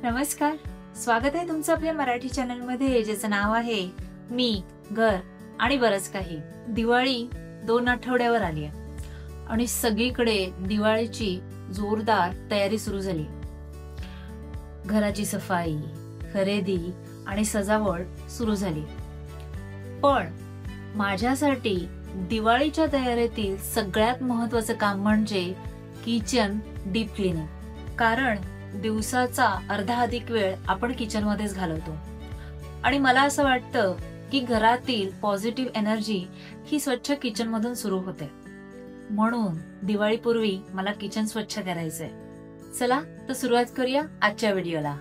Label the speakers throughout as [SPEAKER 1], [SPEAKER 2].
[SPEAKER 1] नमस्कार, स्वागत आहे तुमचं आपल्या मराठी चॅनल मध्ये, ज्याचं नाव आहे मी, घर आणि बरंच काही. दिवाळी 2 आठवड्यावर आली आहे आणि सगळीकडे दिवाळीची जोरदार तयारी सुरू झाली. घराची सफाई, खरेदी आणि सजावट सुरू झाली. पण माझ्यासाठी दिवाळीच्या तयारीतील सगळ्यात महत्त्वाचं काम म्हणजे किचन डीप क्लीनिंग. कारण दिवसाचा अर्धा अधिक वेळ आपण किचन मध्येच घालवतो आणि मला असं वाटतं की घरातील पॉझिटिव्ह एनर्जी ही स्वच्छ किचन मधून सुरू होते. म्हणून दिवाळीपूर्वी मला किचन स्वच्छ करायचंय. चला तर सुरुवात करूया आजच्या व्हिडिओला.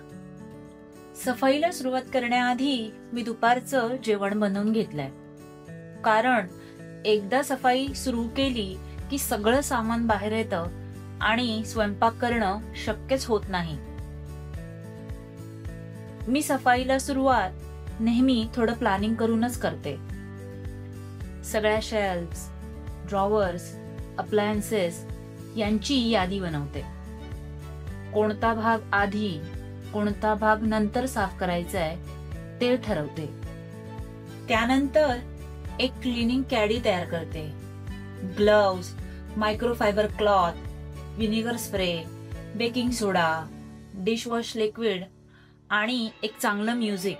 [SPEAKER 1] सफाईला सुरुवात करण्याआधी मी दुपारचं जेवण बनवून घेतलंय. कारण एकदा सफाई सुरू केली की सगळं सामान बाहेर येतं आणि स्वयंपाक करणं शक्यच होत नाही. मी सफाईला सुरुवात नेहमी थोडं प्लॅनिंग करूनच करते. सगळ्या शेल्फ्स, ड्रॉवर्स, अप्लायन्सेस यांची यादी बनवते. कोणता भाग आधी, कोणता भाग नंतर साफ करायचा आहे ते ठरवते. त्यानंतर एक क्लिनिंग कॅडी तयार करते. Gloves, microfibre cloth, vinegar spray, baking soda, dishwash liquid आणि एक चांगलं म्युझिक.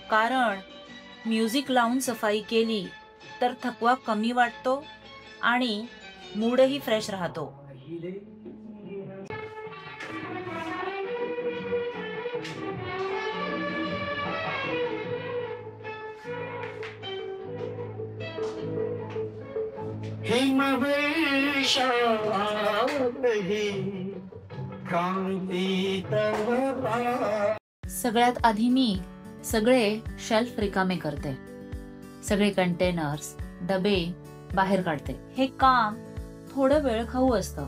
[SPEAKER 1] कारण म्युझिक लावून सफाई केली तर थकवा कमी वाटतो आणि मूडही फ्रेश राहतो. सगळ्यात आधी मी सगळे शेल्फ रिकामे करते. सगळे कंटेनर्स, डबे बाहेर काढते. हे काम थोडं वेळ खाऊ असतं,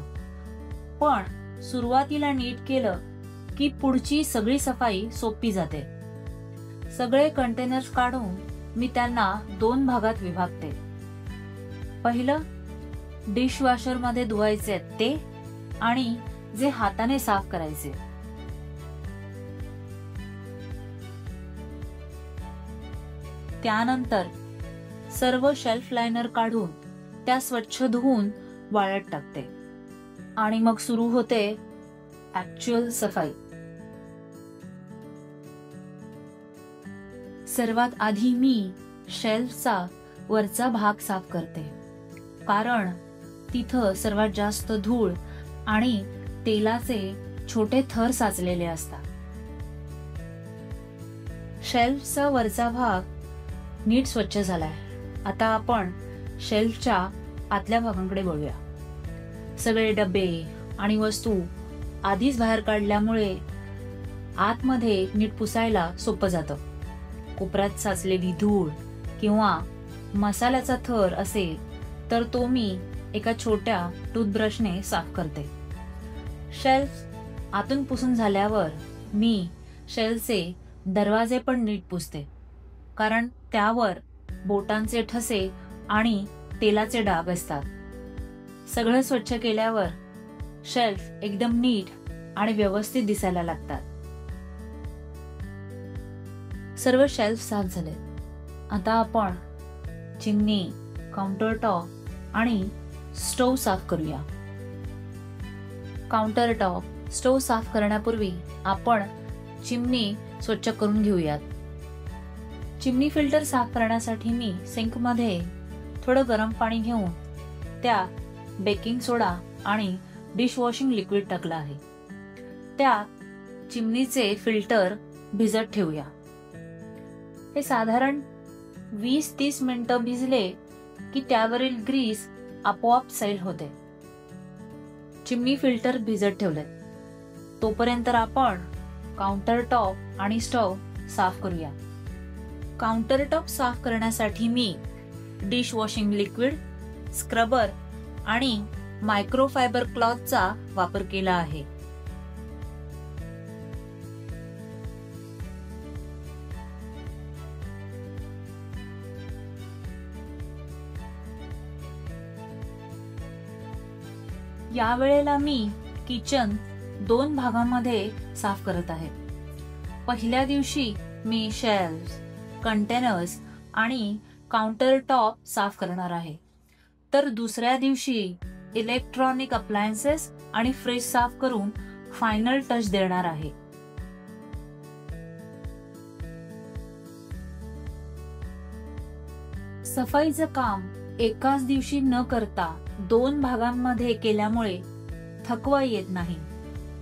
[SPEAKER 1] पण सुरुवातीला नीट केलं की पुढची सगळी सफाई सोपी जाते. सगळे कंटेनर्स काढून मी त्यांना 2 भागात विभागते. पहिलं डिशवॉशर मध्ये धुवायचे ते आणि जे हाताने साफ करायचे. त्यानंतर सर्व शेल्फ लाइनर काढून त्या स्वच्छ धुवून वाळत टाकते आणि मग सुरू होते ऍक्च्युअल सफाई. सर्वात आधी मी शेल्फचा वरचा भाग साफ करते. कारण तिथं सर्वात जास्त धूळ आणि तेलाचे छोटे थर साचलेले असतात. शेल्फचा वरचा भाग नीट स्वच्छ झालाय. आता आपण शेल्फच्या आतल्या भागांकडे बघूया. सगळे डबे आणि वस्तू आधीच बाहेर काढल्यामुळे आतमध्ये नीट पुसायला सोपं जातं. कोपऱ्यात साचलेली धूळ किंवा मसाल्याचा थर असेल तर तो मी एका छोट्या टूथब्रशने साफ करते. शेल्फ आतून पुसून झाल्यावर मी शेल्फचे दरवाजे पण नीट पुसते. कारण त्यावर बोटांचे ठसे आणि तेलाचे डाग असतात. सगळं स्वच्छ केल्यावर शेल्फ एकदम नीट आणि व्यवस्थित दिसायला लागतात. सर्व शेल्फ साफ झाले. आता आपण चिमणी, काउंटर टॉप आणि स्टोव्ह साफ करूया. काउंटर टॉप, स्टोव्ह साफ करण्यापूर्वी आपण चिमणी स्वच्छ करून घेऊयात. चिमणी फिल्टर साफ करण्यासाठी मी सिंक मध्ये थोडं गरम पाणी घेऊन त्यात बेकिंग सोडा आणि डिशवॉशिंग लिक्विड टाकलं आहे. त्यात चिमणीचे फिल्टर भिजत ठेवूया. हे साधारण 20-30 मिनिटं भिजले की त्यावरील ग्रीस आपोआप सैल होते. चिमणी फिल्टर भिजत ठेवले तोपर्यंत आपण काउंटर टॉप आणि स्टोव्ह साफ करूया. काउंटर टॉप साफ करण्यासाठी मी डिशवॉशिंग लिक्विड, स्क्रबर आणि मायक्रोफायबर क्लॉथचा वापर केला आहे. या वेळेला मी किचन 2 भागांमध्ये साफ करत आहे. पहिल्या दिवशी मी शेल्फ, कंटेनर्स आणि काउंटर टॉप साफ करणार आहे. तर दुसऱ्या दिवशी इलेक्ट्रॉनिक अप्लायन्सेस आणि फ्रीज साफ करून फायनल टच देणार आहे. सफाईचं काम एकाच दिवशी न करता 2 भागांमध्ये केल्यामुळे थकवा येत नाही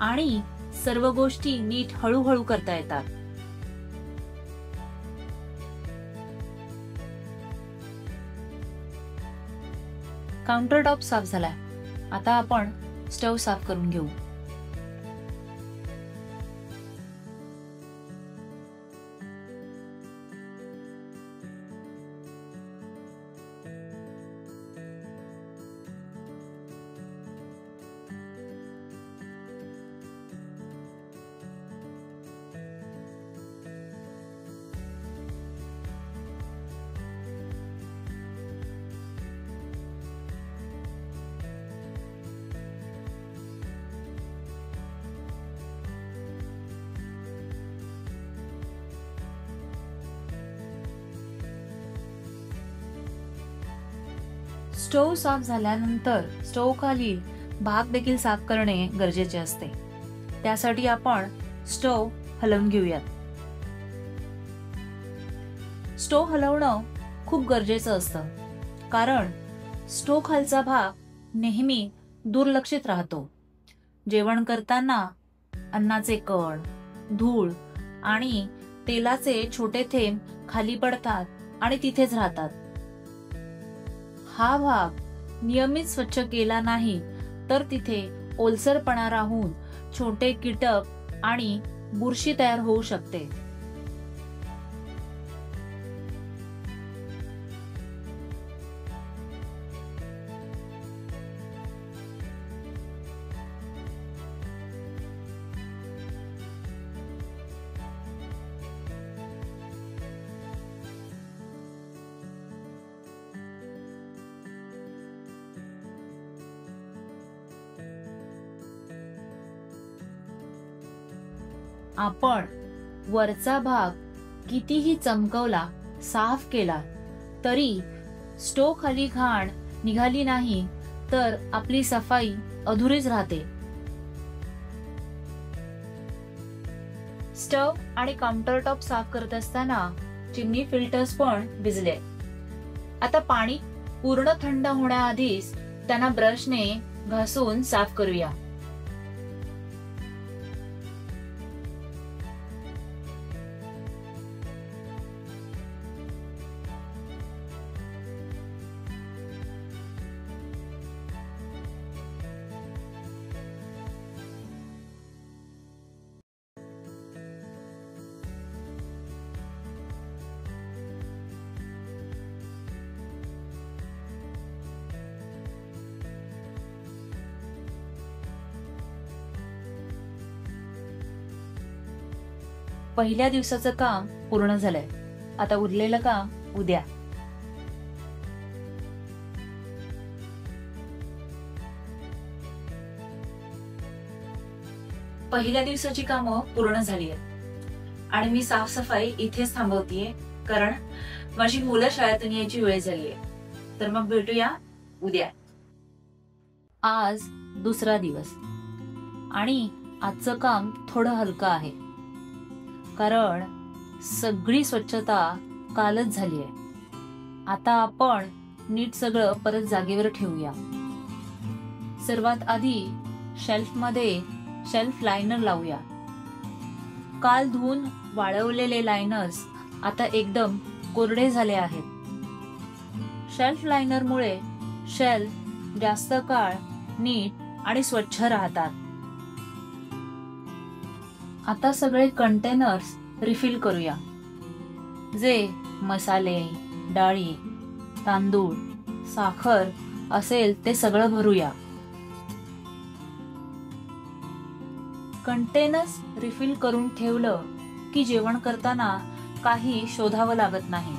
[SPEAKER 1] आणि सर्व गोष्टी नीट हळूहळू करता येतात. काउंटर टॉप साफ झाला. आता आपण स्टव साफ करून घेऊ. स्टोव साफ झाल्यानंतर स्टोव खालील भाग देखील साफ करणे गरजेचे असते. त्यासाठी आपण स्टोव हलवून घेऊयात. स्टोव हलवणं खूप गरजेचं असतं, कारण स्टोव खालचा भाग नेहमी दुर्लक्षित राहतो. जेवण करताना अन्नाचे कण, धूळ आणि तेलाचे छोटे थेंब खाली पडतात आणि तिथेच राहतात. हा भाग नियमित स्वच्छ केला नाही तर तिथे ओलसरपणा राहून छोटे कीटक आणि बुरशी तयार होऊ शकते. आपण वरचा भाग कितीही चमकवला, साफ केला तरी स्टोव खाली घाण निघाली नाही तर आपली सफाई अधुरीच राहते. स्टव आणि काउंटर टॉप साफ करत असताना चिमणी फिल्टर्स पण भिजले. आता पाणी पूर्ण थंड होण्याआधीच त्यांना ब्रशने घासून साफ करूया. पहिल्या दिवसाचं काम पूर्ण झालंय. आता उरलेलं काम उद्या. पहिल्या दिवसाची कामं पूर्ण झाली आहेत आणि मी साफसफाई इथेच थांबवतीये, कारण माझी मुलं शाळेतून यायची वेळ झालीये. तर मग भेटूया उद्या. आज दुसरा दिवस आणि आजचं काम थोडं हलकं आहे, कारण सगळी स्वच्छता कालच झाली आहे. आता आपण नीट सगळं परत जागेवर ठेवूया. सर्वात आधी शेल्फमध्ये शेल्फ लायनर लावूया. काल धुवून वाळवलेले लायनर्स आता एकदम कोरडे झाले आहेत. शेल्फ लायनरमुळे शेल्फ जास्त काळ नीट आणि स्वच्छ राहतात. आता सगळे कंटेनर्स रिफिल करूया. जे मसाले, डाळी, तांदूळ, साखर असेल ते सगळं भरूया. कंटेनर्स रिफिल करून ठेवलं की जेवण करताना काही शोधावं लागत नाही.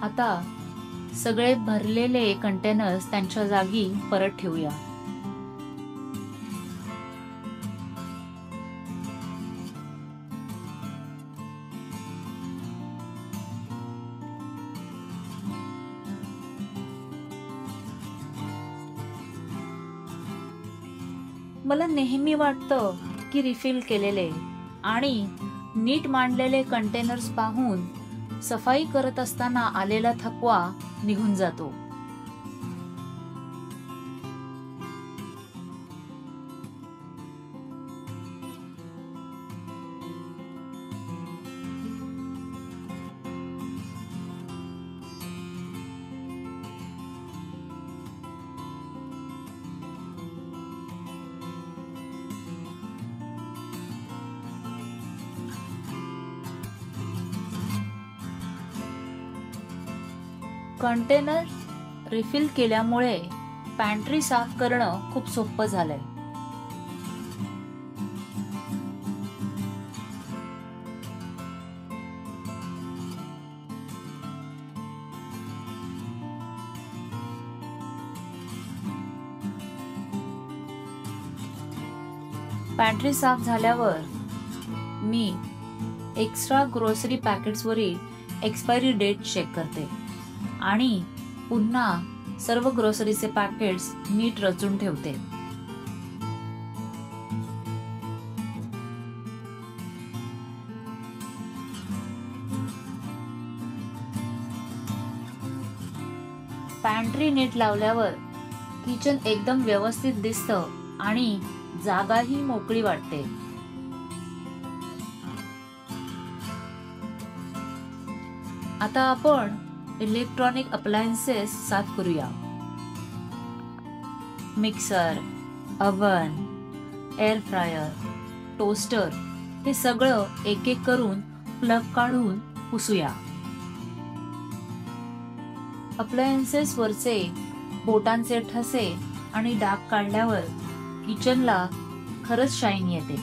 [SPEAKER 1] आता सगळे भरलेले कंटेनर्स त्यांच्या जागी परत ठेवूया. मला नेहमी वाटतं की रिफिल केलेले आणि नीट मांडलेले कंटेनर्स पाहून सफाई करत असताना आलेला थकवा निघून जातो. कंटेनर रिफिल केल्यामुळे पॅन्ट्री साफ करणं खूप सोपं झालंय. पॅन्ट्री साफ झाल्यावर मी एक्स्ट्रा ग्रोसरी पॅकेट्सवरील एक्सपायरी डेट चेक करते आणि पुन्हा सर्व ग्रोसरीचे पॅकेट्स नीट रचून ठेवते. पॅन्ट्री नीट लावल्यावर किचन एकदम व्यवस्थित दिसतं आणि जागाही मोकळी वाटते. आता आपण इलेक्ट्रॉनिक अप्लायन्सेस साफ करूया. Mixer, oven, air fryer, toaster हे सगळं एक एक करून प्लग काढून पुसूया. अप्लायन्सेस वरचे बोटांचे ठसे आणि डाग काढल्यावर किचनला खरंच शाईन येते.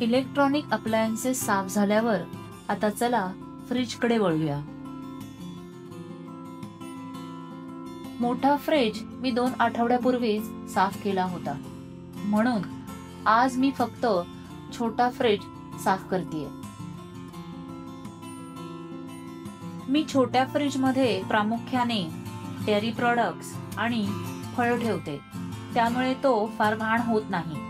[SPEAKER 1] इलेक्ट्रॉनिक अप्लायन्सेस साफ झाल्यावर आता चला फ्रीज कडे वळूया. मोठा फ्रीज मी 2 आठवड्यापूर्वी साफ केला होता, म्हणून आज मी फक्त छोटा फ्रीज साफ करतेय. मी छोट्या फ्रीज मध्ये प्रामुख्याने डेअरी प्रॉडक्ट्स आणि फळ ठेवते, त्यामुळे तो फार घाण होत नाही.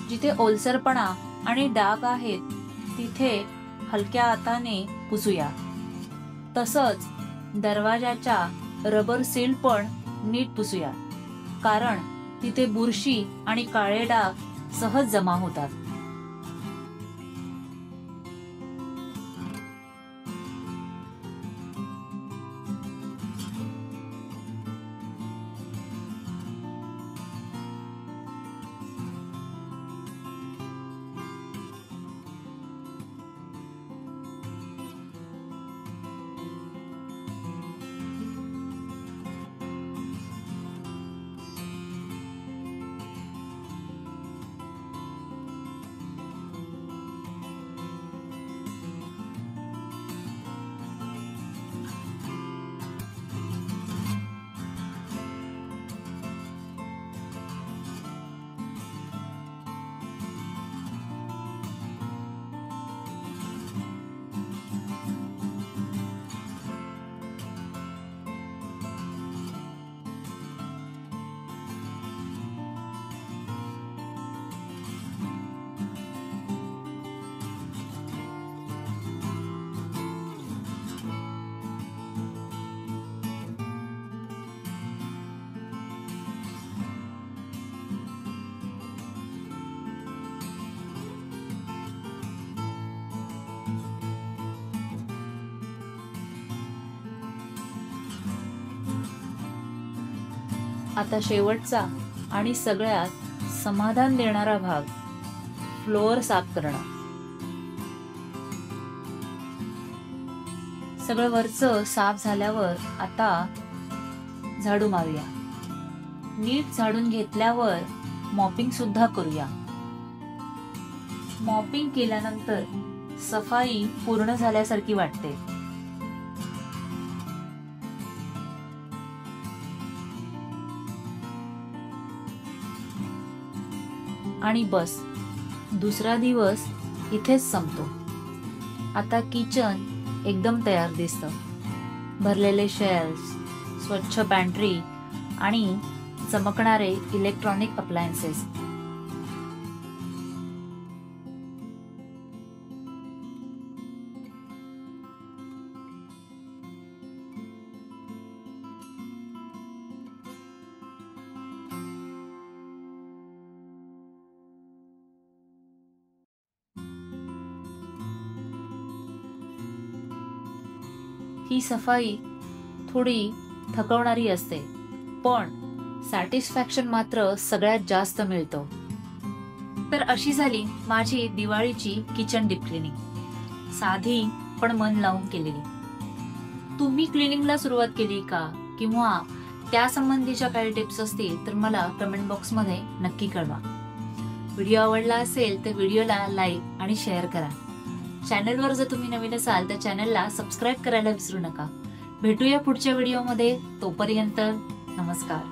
[SPEAKER 1] जिथे ओलसरपणा आणि डाग आहेत तिथे हलक्या हाताने पुसूया. तसंच दरवाजाच्या रबर सील पण नीट पुसूया, कारण तिथे बुरशी आणि काळे डाग सहज जमा होतात. आता शेवटचा आणि सगळ्यात समाधान देणारा भाग, फ्लोअर साफ करणं. सगळं वरचं साफ झाल्यावर आता झाडू मारूया. नीट झाडून घेतल्यावर मॉपिंग सुद्धा करूया. मॉपिंग केल्यानंतर सफाई पूर्ण झाल्यासारखी वाटते. आणि बस, दुसरा दिवस इथेच संपतो. आता किचन एकदम तयार दिसतं. भरलेले शेल्फ्स, स्वच्छ पॅन्ट्री आणि चमकणारे इलेक्ट्रॉनिक अप्लायन्सेस. ही सफाई थोडी थकवणारी असते, पण सॅटिस्फॅक्शन मात्र सगळ्यात जास्त मिळतं. तर अशी झाली माझी दिवाळीची किचन डीप क्लिनिंग. साधी पण मन लावून केलेली. तुम्ही क्लिनिंगला सुरुवात केली का, किंवा त्या संबंधीच्या काही टिप्स असतील तर मला कमेंट बॉक्स मध्ये नक्की कळवा. व्हिडिओ आवडला असेल तर व्हिडिओला लाईक आणि शेअर करा. चॅनलवर जर तुम्ही नवीन असाल तर चॅनलला सबस्क्राईब करायला विसरू नका. भेटूया पुढच्या व्हिडिओमध्ये. तोपर्यंत नमस्कार.